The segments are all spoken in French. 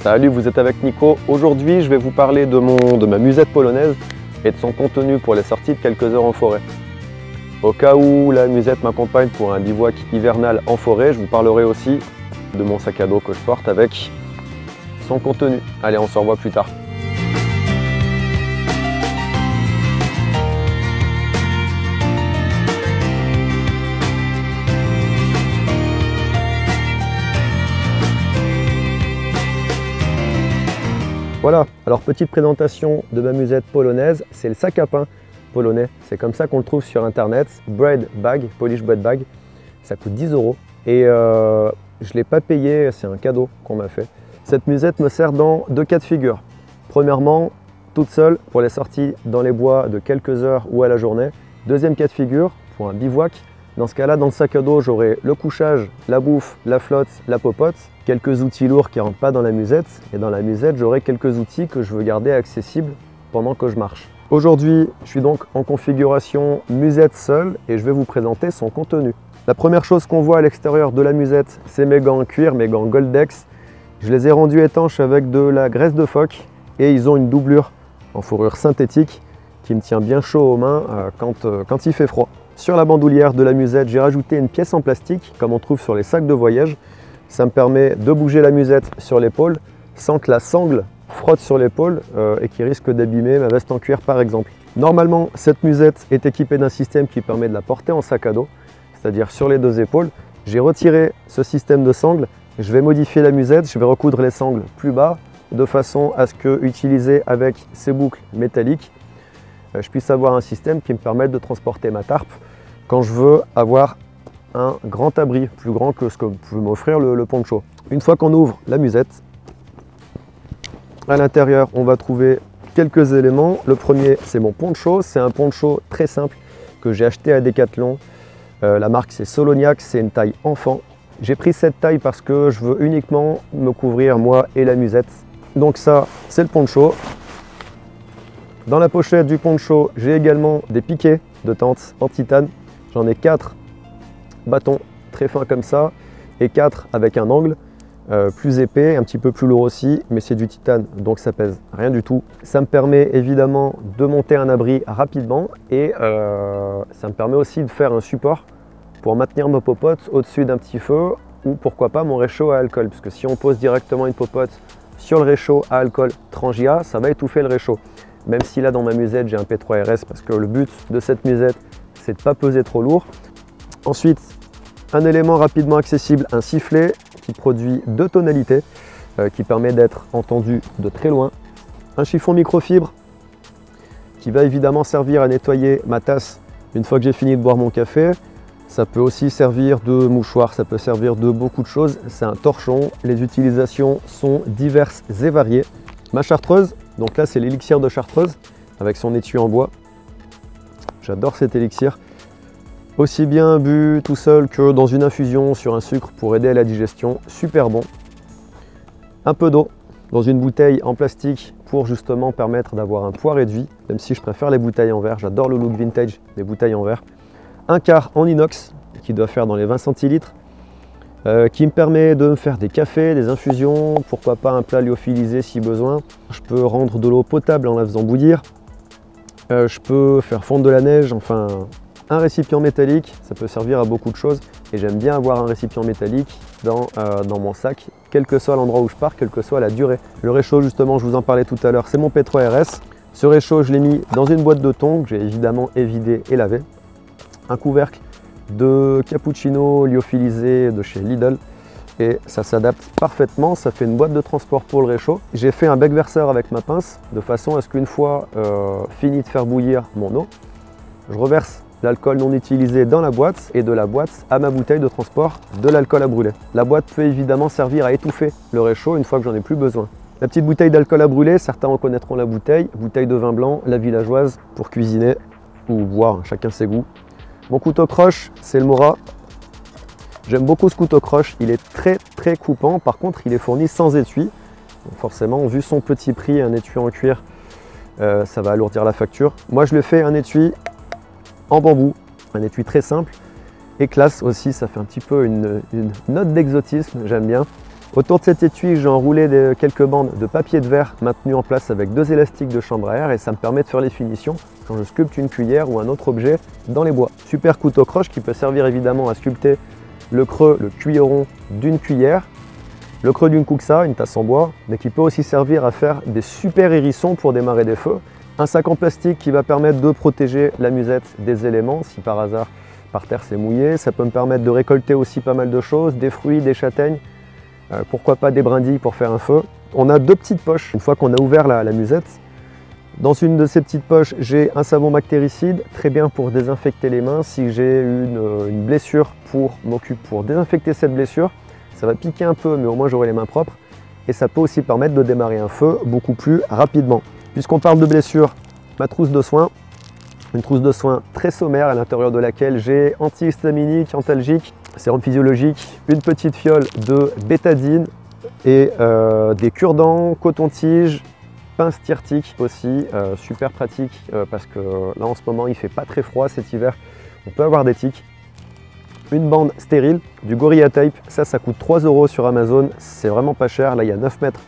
Salut, vous êtes avec Nico. Aujourd'hui, je vais vous parler de ma musette polonaise et de son contenu pour les sorties de quelques heures en forêt. Au cas où la musette m'accompagne pour un bivouac hivernal en forêt, je vous parlerai aussi de mon sac à dos que je porte avec son contenu. Allez, on se revoit plus tard. Voilà, alors petite présentation de ma musette polonaise, c'est le sac à pain polonais, c'est comme ça qu'on le trouve sur internet, bread bag, Polish bread bag, ça coûte 10 € et je ne l'ai pas payé, c'est un cadeau qu'on m'a fait. Cette musette me sert dans deux cas de figure. Premièrement, toute seule pour les sorties dans les bois de quelques heures ou à la journée. Deuxième cas de figure, pour un bivouac. Dans ce cas-là, dans le sac à dos, j'aurai le couchage, la bouffe, la flotte, la popote, quelques outils lourds qui ne rentrent pas dans la musette. Et dans la musette, j'aurai quelques outils que je veux garder accessibles pendant que je marche. Aujourd'hui, je suis donc en configuration musette seule et je vais vous présenter son contenu. La première chose qu'on voit à l'extérieur de la musette, c'est mes gants en cuir, mes gants Goldex. Je les ai rendus étanches avec de la graisse de phoque et ils ont une doublure en fourrure synthétique qui me tient bien chaud aux mains quand il fait froid. Sur la bandoulière de la musette, j'ai rajouté une pièce en plastique, comme on trouve sur les sacs de voyage. Ça me permet de bouger la musette sur l'épaule sans que la sangle frotte sur l'épaule et qui risque d'abîmer ma veste en cuir par exemple. Normalement, cette musette est équipée d'un système qui permet de la porter en sac à dos, c'est-à-dire sur les deux épaules. J'ai retiré ce système de sangle, je vais modifier la musette, je vais recoudre les sangles plus bas de façon à ce que, utilisé avec ces boucles métalliques, je puisse avoir un système qui me permette de transporter ma tarpe quand je veux avoir un grand abri, plus grand que ce que peut m'offrir le poncho. Une fois qu'on ouvre la musette, à l'intérieur, on va trouver quelques éléments. Le premier, c'est mon poncho. C'est un poncho très simple que j'ai acheté à Decathlon. La marque, c'est Soloniac, c'est une taille enfant. J'ai pris cette taille parce que je veux uniquement me couvrir moi et la musette. Donc ça, c'est le poncho. Dans la pochette du poncho, j'ai également des piquets de tente en titane. J'en ai 4 bâtons très fins comme ça et 4 avec un angle plus épais, un petit peu plus lourd aussi, mais c'est du titane donc ça pèse rien du tout. Ça me permet évidemment de monter un abri rapidement et ça me permet aussi de faire un support pour maintenir ma popote au-dessus d'un petit feu ou pourquoi pas mon réchaud à alcool, parce que si on pose directement une popote sur le réchaud à alcool Trangia, ça va étouffer le réchaud. Même si là dans ma musette j'ai un P3RS parce que le but de cette musette c'est de ne pas peser trop lourd. Ensuite, un élément rapidement accessible, un sifflet qui produit 2 tonalités, qui permet d'être entendu de très loin. Un chiffon microfibre qui va évidemment servir à nettoyer ma tasse une fois que j'ai fini de boire mon café. Ça peut aussi servir de mouchoir, ça peut servir de beaucoup de choses. C'est un torchon, les utilisations sont diverses et variées. Ma chartreuse, donc là c'est l'élixir de chartreuse avec son étui en bois. J'adore cet élixir, aussi bien bu tout seul que dans une infusion sur un sucre pour aider à la digestion, super bon. Un peu d'eau dans une bouteille en plastique pour justement permettre d'avoir un poids réduit, même si je préfère les bouteilles en verre, j'adore le look vintage des bouteilles en verre. Un quart en inox qui doit faire dans les 20 centilitres, qui me permet de me faire des cafés, des infusions, pourquoi pas un plat lyophilisé si besoin. Je peux rendre de l'eau potable en la faisant bouillir. Je peux faire fondre de la neige, enfin un récipient métallique, ça peut servir à beaucoup de choses et j'aime bien avoir un récipient métallique dans mon sac, quel que soit l'endroit où je pars, quelle que soit la durée. Le réchaud justement, je vous en parlais tout à l'heure, c'est mon P3RS. Ce réchaud, je l'ai mis dans une boîte de thon que j'ai évidemment évidé et lavé. Un couvercle de cappuccino lyophilisé de chez Lidl. Et ça s'adapte parfaitement, ça fait une boîte de transport pour le réchaud. J'ai fait un bec verseur avec ma pince de façon à ce qu'une fois fini de faire bouillir mon eau, je reverse l'alcool non utilisé dans la boîte et de la boîte à ma bouteille de transport de l'alcool à brûler. La boîte peut évidemment servir à étouffer le réchaud une fois que j'en ai plus besoin. La petite bouteille d'alcool à brûler, certains reconnaîtront la bouteille de vin blanc, la villageoise pour cuisiner ou boire, chacun ses goûts. Mon couteau croche, c'est le Mora. J'aime beaucoup ce couteau croche, il est très coupant, par contre il est fourni sans étui. Donc forcément, vu son petit prix, un étui en cuir, ça va alourdir la facture. Moi je le fais un étui en bambou, un étui très simple et classe aussi, ça fait un petit peu une note d'exotisme, j'aime bien. Autour de cet étui, j'ai enroulé quelques bandes de papier de verre maintenues en place avec 2 élastiques de chambre à air et ça me permet de faire les finitions quand je sculpte une cuillère ou un autre objet dans les bois. Super couteau croche qui peut servir évidemment à sculpter le creux, le cuilleron d'une cuillère, le creux d'une kuxa, une tasse en bois, mais qui peut aussi servir à faire des super hérissons pour démarrer des feux. Un sac en plastique qui va permettre de protéger la musette des éléments si par hasard par terre c'est mouillé. Ça peut me permettre de récolter aussi pas mal de choses, des fruits, des châtaignes, pourquoi pas des brindilles pour faire un feu. On a 2 petites poches une fois qu'on a ouvert la musette. Dans une de ces petites poches, j'ai un savon bactéricide, très bien pour désinfecter les mains. Si j'ai une blessure pour désinfecter cette blessure, ça va piquer un peu, mais au moins j'aurai les mains propres. Et ça peut aussi permettre de démarrer un feu beaucoup plus rapidement. Puisqu'on parle de blessure, ma trousse de soins, une trousse de soins très sommaire à l'intérieur de laquelle j'ai antihistaminique, antalgique, sérum physiologique, une petite fiole de bétadine et des cure-dents, coton-tige, pince tire-tique aussi, super pratique parce que là en ce moment il fait pas très froid cet hiver, on peut avoir des tiques. Une bande stérile, du Gorilla Tape, ça coûte 3 € sur Amazon, c'est vraiment pas cher. Là il y a 9 mètres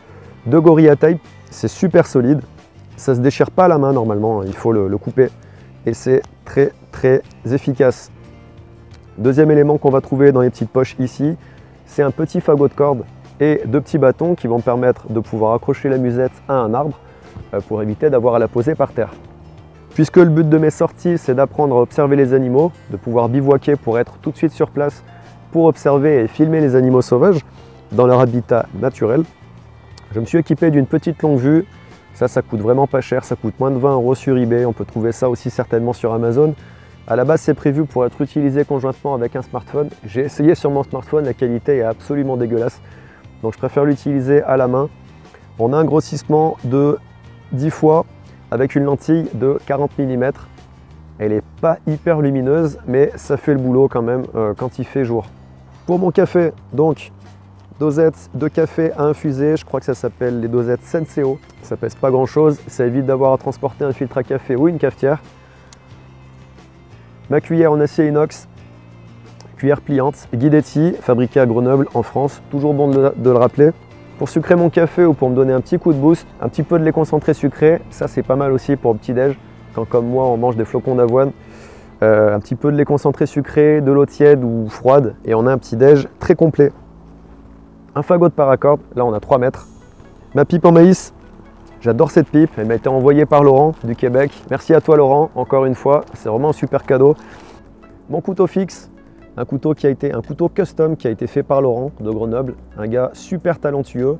de Gorilla Tape, c'est super solide, ça se déchire pas à la main normalement, il faut le couper et c'est très efficace. Deuxième élément qu'on va trouver dans les petites poches ici, c'est un petit fagot de corde et 2 petits bâtons qui vont permettre de pouvoir accrocher la musette à un arbre pour éviter d'avoir à la poser par terre. Puisque le but de mes sorties, c'est d'apprendre à observer les animaux, de pouvoir bivouaquer pour être tout de suite sur place, pour observer et filmer les animaux sauvages dans leur habitat naturel, je me suis équipé d'une petite longue vue. Ça coûte vraiment pas cher, ça coûte moins de 20 € sur eBay, on peut trouver ça aussi certainement sur Amazon. À la base, c'est prévu pour être utilisé conjointement avec un smartphone. J'ai essayé sur mon smartphone, la qualité est absolument dégueulasse, donc je préfère l'utiliser à la main. On a un grossissement de 10 fois avec une lentille de 40 mm. Elle n'est pas hyper lumineuse, mais ça fait le boulot quand même quand il fait jour. Pour mon café, donc, dosette de café à infuser, je crois que ça s'appelle les dosettes Senseo. Ça pèse pas grand chose, ça évite d'avoir à transporter un filtre à café ou une cafetière. Ma cuillère en acier inox, cuillère pliante, Guidetti, fabriquée à Grenoble en France, toujours bon de le rappeler. Pour sucrer mon café ou pour me donner un petit coup de boost, un petit peu de lait concentré sucré, ça c'est pas mal aussi pour le petit-déj, quand comme moi on mange des flocons d'avoine. Un petit peu de lait concentré sucré, de l'eau tiède ou froide, et on a un petit-déj très complet. Un fagot de paracorde, là on a 3 mètres. Ma pipe en maïs, j'adore cette pipe, elle m'a été envoyée par Laurent du Québec. Merci à toi Laurent, encore une fois, c'est vraiment un super cadeau. Mon couteau fixe, un couteau custom qui a été fait par Laurent de Grenoble, un gars super talentueux.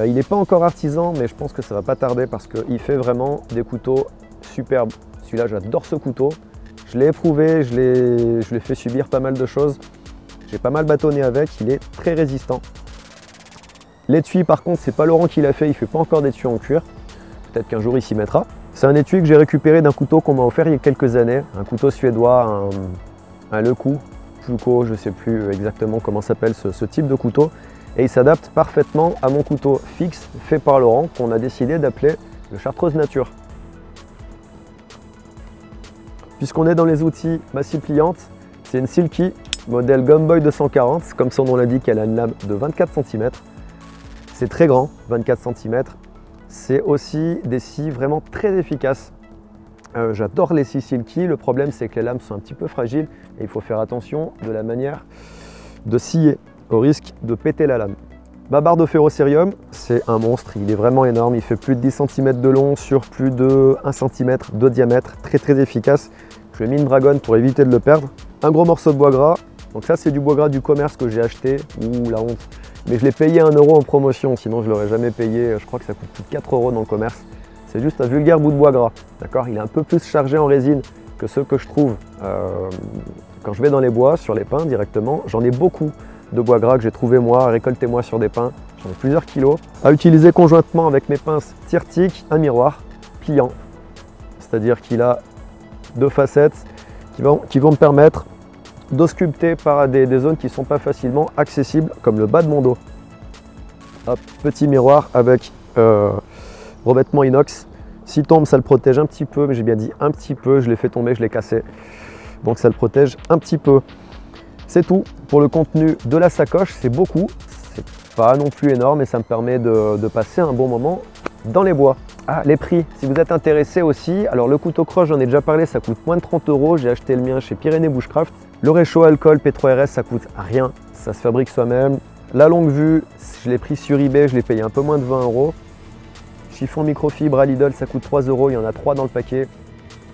Il n'est pas encore artisan, mais je pense que ça va pas tarder parce qu'il fait vraiment des couteaux superbes. Celui-là, j'adore ce couteau. Je l'ai éprouvé, je l'ai fait subir pas mal de choses. J'ai pas mal bâtonné avec, il est très résistant. L'étui, par contre, c'est pas Laurent qui l'a fait, il fait pas encore d'étui en cuir. Peut-être qu'un jour il s'y mettra. C'est un étui que j'ai récupéré d'un couteau qu'on m'a offert il y a quelques années, un couteau suédois, un Lecoup. Je ne sais plus exactement comment s'appelle ce type de couteau, et il s'adapte parfaitement à mon couteau fixe fait par Laurent qu'on a décidé d'appeler le Chartreuse Nature. Puisqu'on est dans les outils, ma scie pliante, c'est une Silky modèle Gumboy 240, comme son nom l'indique, elle a une lame de 24 cm. C'est très grand, 24 cm. C'est aussi des scies vraiment très efficaces. J'adore les scies Silky, le problème c'est que les lames sont un petit peu fragiles et il faut faire attention de la manière de scier au risque de péter la lame. Ma barre de ferrocérium, c'est un monstre, il est vraiment énorme, il fait plus de 10 cm de long sur plus de 1 cm de diamètre, très efficace. Je lui ai mis une dragonne pour éviter de le perdre. Un gros morceau de bois gras, donc ça c'est du bois gras du commerce que j'ai acheté, ouh la honte, mais je l'ai payé 1 € en promotion, sinon je ne l'aurais jamais payé, je crois que ça coûte plus de 4 € dans le commerce. C'est juste un vulgaire bout de bois gras, d'accord? Il est un peu plus chargé en résine que ceux que je trouve quand je vais dans les bois, sur les pins directement. J'en ai beaucoup de bois gras que j'ai trouvé moi, récolté moi sur des pins. J'en ai plusieurs kilos. À utiliser conjointement avec mes pinces tire-tique, un miroir pliant. C'est-à-dire qu'il a 2 facettes qui vont me permettre d'ausculpter par des zones qui ne sont pas facilement accessibles, comme le bas de mon dos. Hop, petit miroir avec revêtement inox. S'il tombe, ça le protège un petit peu, mais j'ai bien dit un petit peu, je l'ai fait tomber, je l'ai cassé. Donc ça le protège un petit peu. C'est tout pour le contenu de la sacoche, c'est beaucoup. C'est pas non plus énorme et ça me permet de passer un bon moment dans les bois. Ah, les prix, si vous êtes intéressé aussi, alors le couteau croche, j'en ai déjà parlé, ça coûte moins de 30 €. J'ai acheté le mien chez Pyrénées Bushcraft. Le réchaud alcool P3RS, ça coûte rien, ça se fabrique soi-même. La longue vue, je l'ai pris sur eBay, je l'ai payé un peu moins de 20 €. Chiffon microfibre à Lidl, ça coûte 3 €, il y en a 3 dans le paquet.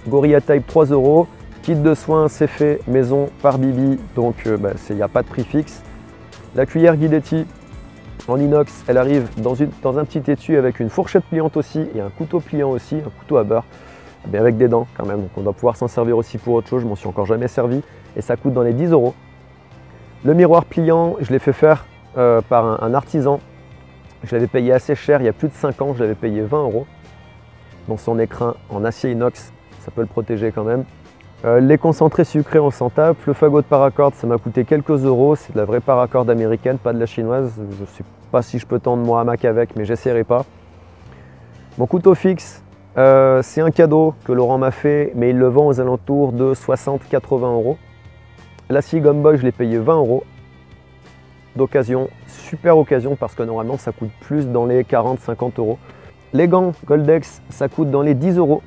Gorilla Type, 3 €. Kit de soins, c'est fait maison par Bibi, donc il n'y a pas de prix fixe. La cuillère Guidetti en inox, elle arrive dans un petit étui avec une fourchette pliante aussi et un couteau pliant aussi, un couteau à beurre, mais avec des dents quand même, donc on doit pouvoir s'en servir aussi pour autre chose, je m'en suis encore jamais servi et ça coûte dans les 10 €. Le miroir pliant, je l'ai fait faire par un artisan, je l'avais payé assez cher il y a plus de 5 ans, je l'avais payé 20 €. Dans son écrin en acier inox, ça peut le protéger quand même. Les concentrés sucrés, on s'en tape. Le fagot de paracorde, ça m'a coûté quelques euros. C'est de la vraie paracorde américaine, pas de la chinoise. Je ne sais pas si je peux tendre mon hamac avec, mais j'essaierai pas. Mon couteau fixe, c'est un cadeau que Laurent m'a fait, mais il le vend aux alentours de 60-80 €. La scie Gumboy, je l'ai payé 20 € d'occasion. Super occasion parce que normalement, ça coûte plus dans les 40-50 €. Les gants Goldex, ça coûte dans les 10 €.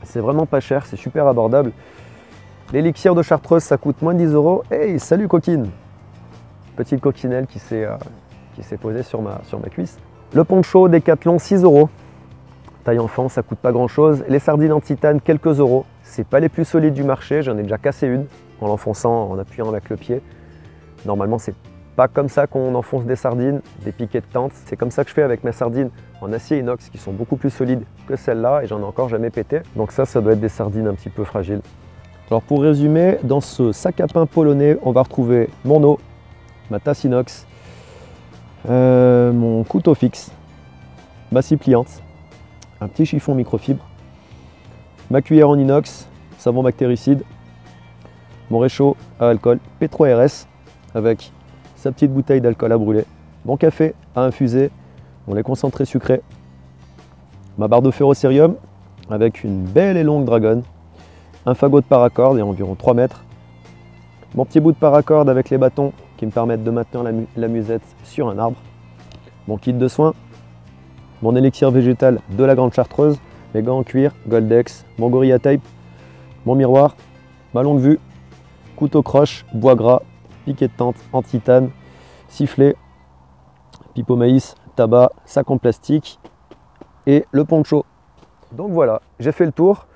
C'est vraiment pas cher, c'est super abordable. L'élixir de Chartreuse, ça coûte moins de 10 €. Hey, salut coquine! Petite coquinelle qui s'est posée sur ma cuisse. Le poncho Décathlon, 6 €. Taille enfant, ça coûte pas grand chose. Les sardines en titane, quelques euros. C'est pas les plus solides du marché, j'en ai déjà cassé une en l'enfonçant, en appuyant avec le pied. Normalement, c'est pas comme ça qu'on enfonce des sardines, des piquets de tente. C'est comme ça que je fais avec mes sardines en acier inox qui sont beaucoup plus solides que celles-là et j'en ai encore jamais pété. Donc ça doit être des sardines un petit peu fragiles. Alors pour résumer, dans ce sac à pain polonais, on va retrouver mon eau, ma tasse inox, mon couteau fixe, ma scie pliante, un petit chiffon microfibre, ma cuillère en inox, savon bactéricide, mon réchaud à alcool P3RS avec sa petite bouteille d'alcool à brûler, mon café à infuser, mon lait concentré sucré, ma barre de ferrocérium avec une belle et longue dragonne, un fagot de paracorde et environ 3 mètres, mon petit bout de paracorde avec les bâtons qui me permettent de maintenir la musette sur un arbre, mon kit de soins, mon élixir végétal de la Grande Chartreuse, mes gants en cuir, Goldex, mon Gorilla Tape, mon miroir, ma longue vue, couteau croche, bois gras, piquet de tente en titane, sifflet, pipe au maïs, tabac, sac en plastique et le poncho. Donc voilà, j'ai fait le tour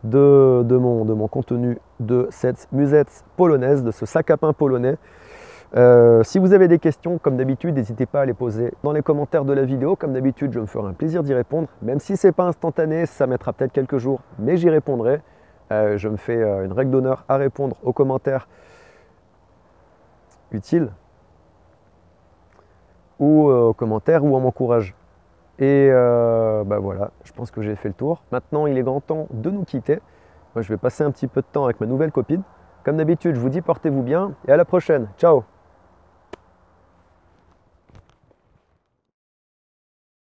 de mon contenu de cette musette polonaise, de ce sac à pain polonais. Si vous avez des questions, comme d'habitude, n'hésitez pas à les poser dans les commentaires de la vidéo. Comme d'habitude, je me ferai un plaisir d'y répondre. Même si ce n'est pas instantané, ça mettra peut-être quelques jours, mais j'y répondrai. Je me fais une règle d'honneur à répondre aux commentaires utiles ou aux commentaires où on m'encourage. Et voilà, je pense que j'ai fait le tour. Maintenant, il est grand temps de nous quitter. Moi, je vais passer un petit peu de temps avec ma nouvelle copine. Comme d'habitude, je vous dis portez-vous bien et à la prochaine. Ciao!